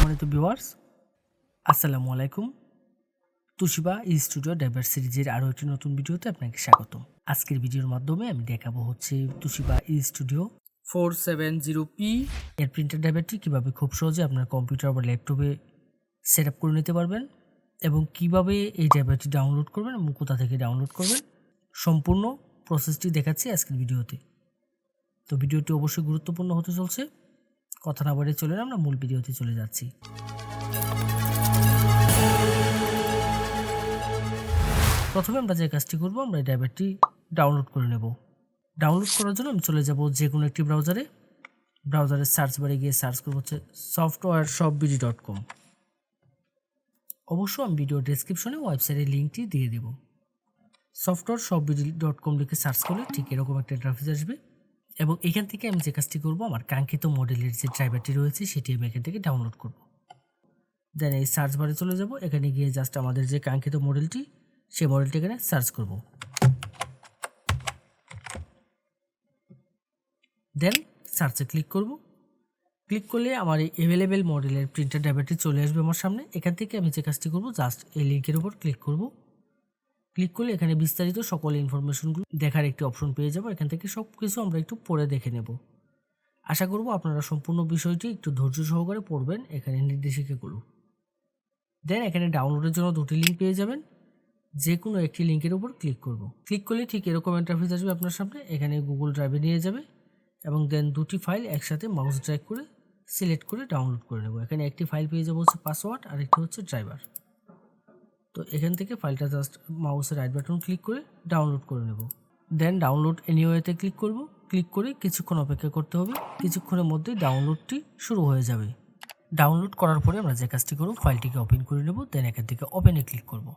সম্মানিত ভিউয়ার্স, আসসালামু আলাইকুম। তুশিবা স্টুডিও ড্রাইভার সিরিজের আরও একটি নতুন ভিডিওতে আপনাকে স্বাগতম। আজকের ভিডিওর মাধ্যমে আমি দেখাবো হচ্ছে তুশিবা স্টুডিও 470p এর প্রিন্টার ড্রাইভারটি কীভাবে খুব সহজে আপনার কম্পিউটার বা ল্যাপটপে সেট আপ করে নিতে পারবেন এবং কিভাবে এই ড্রাইভারটি ডাউনলোড করবেন এবং কোথা থেকে ডাউনলোড করবেন, সম্পূর্ণ প্রসেসটি দেখাচ্ছি আজকের ভিডিওতে। তো ভিডিওটি অবশ্যই গুরুত্বপূর্ণ হতে চলছে। কথা না বাড়িয়ে চলে আমরা মূল ভিডিওতে চলে যাচ্ছি। প্রথমে আমরা যে কাজটি করব, আমরা এই ড্রাইভারটি ডাউনলোড করে নেব। ডাউনলোড করার জন্য আমি চলে যাব যে কোনো একটি ব্রাউজারের সার্চ বারে গিয়ে সার্চ করব হচ্ছে softwareshopbd.com। অবশ্য আমি ভিডিও ডেসক্রিপশনে ওয়েবসাইটের লিঙ্কটি দিয়ে দেব। softwareshopbd.com লিখে সার্চ করলে ঠিক এরকম একটা ইন্টারফেস আসবে এবং এখান থেকে আমি যে কাজটি করব, আমার কাঙ্ক্ষিত মডেলের যে ড্রাইভারটি রয়েছে সেটি আমি এখান থেকে ডাউনলোড করব। দেন এই সার্চ বারে চলে যাব, এখানে গিয়ে জাস্ট আমাদের যে কাঙ্ক্ষিত মডেলটি সেই মডেলটি এখানে সার্চ করব। দেন সার্চে ক্লিক করব। ক্লিক করলে আমার এই অ্যাভেলেবেল মডেলের প্রিন্টার ড্রাইভারটি চলে আসবে আমার সামনে। এখান থেকে আমি যে কাজটি করব, জাস্ট এই লিঙ্কের উপর ক্লিক করব। ক্লিক করলে এখানে বিস্তারিত সকল ইনফরমেশনগুলো দেখার একটি অপশন পেয়ে যাব। এখান থেকে সব কিছু আমরা একটু পড়ে দেখে নেব। আশা করব আপনারা সম্পূর্ণ বিষয়টি একটু ধৈর্য সহকারে পড়বেন এখানে নির্দেশিকাগুলো। দেন এখানে ডাউনলোডের জন্য দুটি লিঙ্ক পেয়ে যাবেন, যে কোনো একটি লিঙ্কের উপর ক্লিক করব। ক্লিক করলে ঠিক এরকম ইন্টারফেস আসবে আপনার সামনে। এখানে গুগল ড্রাইভে নিয়ে যাবে এবং দেন দুটি ফাইল একসাথে মাউস ড্র্যাগ করে সিলেক্ট করে ডাউনলোড করে নেব। এখানে একটি ফাইল পেয়ে যাবো হচ্ছে পাসওয়ার্ড আর একটি হচ্ছে ড্রাইভার। তো এখান থেকে ফাইলটা জাস্ট মাউসের রাইট বাটন ক্লিক করে ডাউনলোড করে নেব। দেন ডাউনলোড এনিওয়েতে ক্লিক করব। ক্লিক করে কিছুক্ষণ অপেক্ষা করতে হবে। কিছুক্ষণের মধ্যেই ডাউনলোডটি শুরু হয়ে যাবে। ডাউনলোড করার পরে আমরা যে কাজটি করব, ফাইলটিকে ওপেন করে নেব। দেন এখান থেকে ওপেনে ক্লিক করব।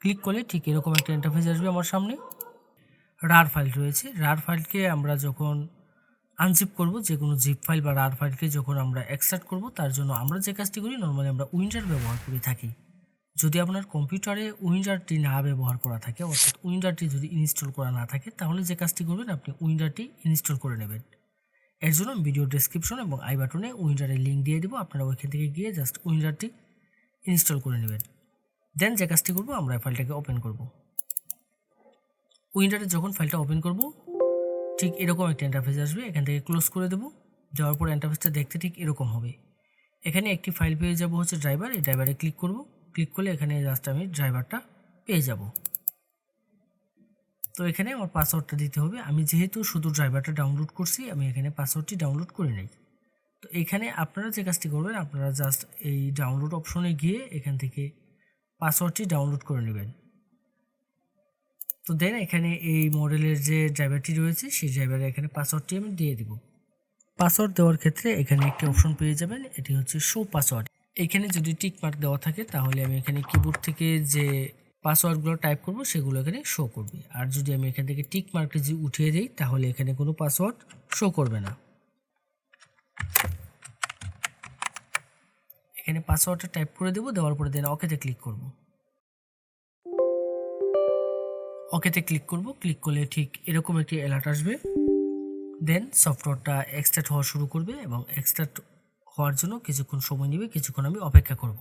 ক্লিক করলে ঠিক এরকম একটা ইন্টারফেস আসবে আমার সামনে। রার ফাইল রয়েছে। রার ফাইলকে আমরা যখন আনজিপ করব, যে কোনো জিপ ফাইল বা রার ফাইলকে যখন আমরা এক্সট্রাক্ট করব, তার জন্য আমরা যে কাজটি করি, নর্মালি আমরা উইন্ডার ব্যবহার করে থাকি। যদি আপনার কম্পিউটারে উইন্ডারটি না ব্যবহার করা থাকে, অর্থাৎ উইন্ডারটি যদি ইনস্টল করা না থাকে, তাহলে যে কাজটি করবেন, আপনি উইন্ডারটি ইনস্টল করে নেবেন। এর জন্য ভিডিও ডেসক্রিপশন এবং আই বাটনে উইন্ডারের লিঙ্ক দিয়ে দেবো। আপনারা ওইখান থেকে গিয়ে জাস্ট উইন্ডারটি ইনস্টল করে নেবেন। দেন যে কাজটি করব, আমরা ফাইলটাকে ওপেন করব। উইন্ডারে যখন ফাইলটা ওপেন করব, ঠিক এরকম একটা ইন্টারফেস আসবে। এখান থেকে ক্লোজ করে দেবো। যাওয়ার পর ইন্টারফেসটা দেখতে ঠিক এরকম হবে। এখানে একটি ফাইল পেয়ে যাব হচ্ছে ড্রাইভার। এই ড্রাইভারে ক্লিক করব। ক্লিক করলে এখানে জাস্ট আমি ড্রাইভারটা পেয়ে যাব। তো এখানে আমার পাসওয়ার্ডটা দিতে হবে। আমি যেহেতু শুধু ড্রাইভারটা ডাউনলোড করছি, আমি এখানে পাসওয়ার্ডটি ডাউনলোড করে নেই। তো এখানে আপনারা যে কাজটি করবেন, আপনারা জাস্ট এই ডাউনলোড অপশনে গিয়ে এখান থেকে পাসওয়ার্ডটি ডাউনলোড করে নেবেন। তো দেন এখানে এই মডেলের যে ড্রাইভারটি রয়েছে, সেই ড্রাইভারে এখানে পাসওয়ার্ডটি আমি দিয়ে দিব। পাসওয়ার্ড দেওয়ার ক্ষেত্রে এখানে একটি অপশন পেয়ে যাবেন, এটি হচ্ছে শো পাসওয়ার্ড। এখানে যদি টিক মার্ক দেওয়া থাকে, তাহলে আমি এখানে কিবোর্ড থেকে যে পাসওয়ার্ডগুলো টাইপ করব সেগুলো এখানে শো করবে। আর যদি আমি এখান থেকে টিক মার্কটি যদি উঠিয়ে দিই, তাহলে এখানে কোনো পাসওয়ার্ড শো করবে না। এখানে পাসওয়ার্ডটা টাইপ করে দেবো। দেওয়ার পরে দেন ওকেতে ক্লিক করব। ওকেতে ক্লিক করব। ক্লিক করলে ঠিক এরকম একটি অ্যালার্ট আসবে। দেন সফটওয়্যারটা এক্সট্রাক্ট হওয়া শুরু করবে এবং এক্সট্রাক্ট হওয়ার জন্য কিছুক্ষণ সময় নেবে। কিছুক্ষণ আমি অপেক্ষা করব।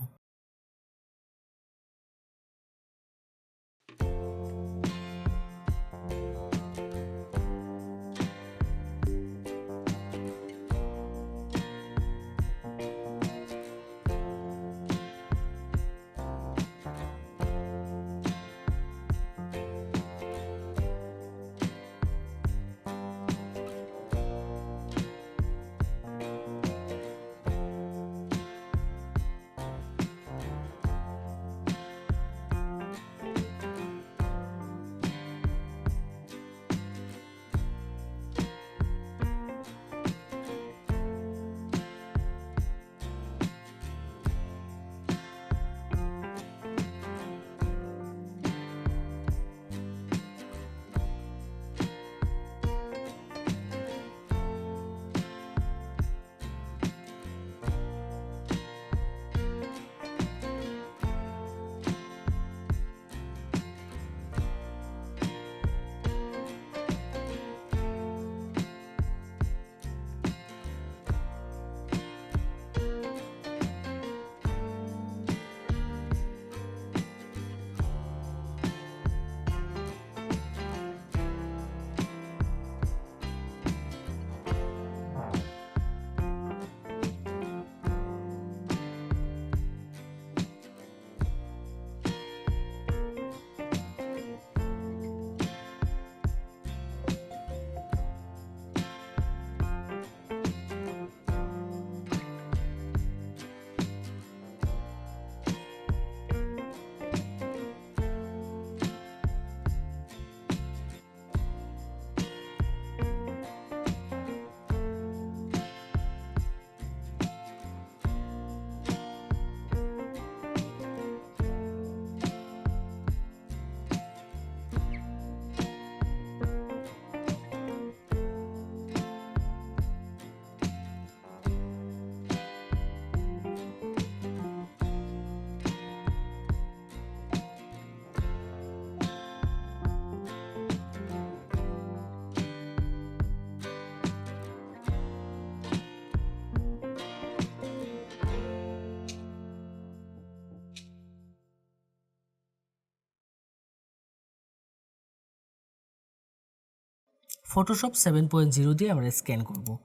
ফটোশপ 7.0 দিয়ে আমরা স্ক্যান করব।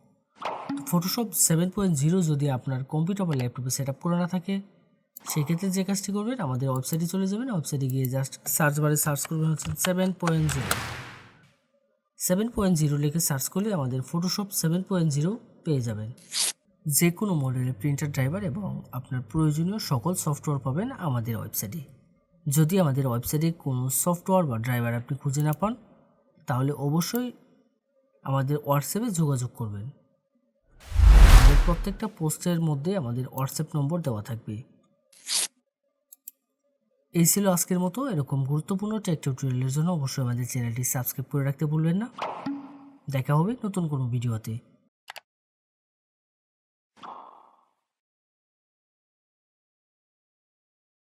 ফটোশপ 7.0 যদি আপনার কম্পিউটার বা ল্যাপটপে সেট আপ করা না থাকে, সেক্ষেত্রে যে কাজটি করবেন, আমাদের ওয়েবসাইটে চলে যাবেন। ওয়েবসাইটে গিয়ে জাস্ট সার্চ বারে সার্চ করবেন হচ্ছে 7.0 লিখে সার্চ করলে আমাদের ফটোশপ 7.0 পেয়ে যাবেন। যে কোনো মডেলের প্রিন্টার ড্রাইভার এবং আপনার প্রয়োজনীয় সকল সফটওয়্যার পাবেন আমাদের ওয়েবসাইটে। যদি আমাদের ওয়েবসাইটে কোনো সফটওয়্যার বা ড্রাইভার আপনি খুঁজে না পান, তাহলে অবশ্যই আমাদের হোয়াটসঅ্যাপে যোগাযোগ করবেন। আমাদের প্রত্যেকটা পোস্টের মধ্যে আমাদের হোয়াটসঅ্যাপ নম্বর দেওয়া থাকবে। এই ছিল আজকের মতো। এরকম গুরুত্বপূর্ণ টেক টিউটোরিয়ালের জন্য অবশ্যই আমাদের চ্যানেলটি সাবস্ক্রাইব করে রাখতে ভুলবেন না। দেখা হবে নতুন কোনো ভিডিওতে।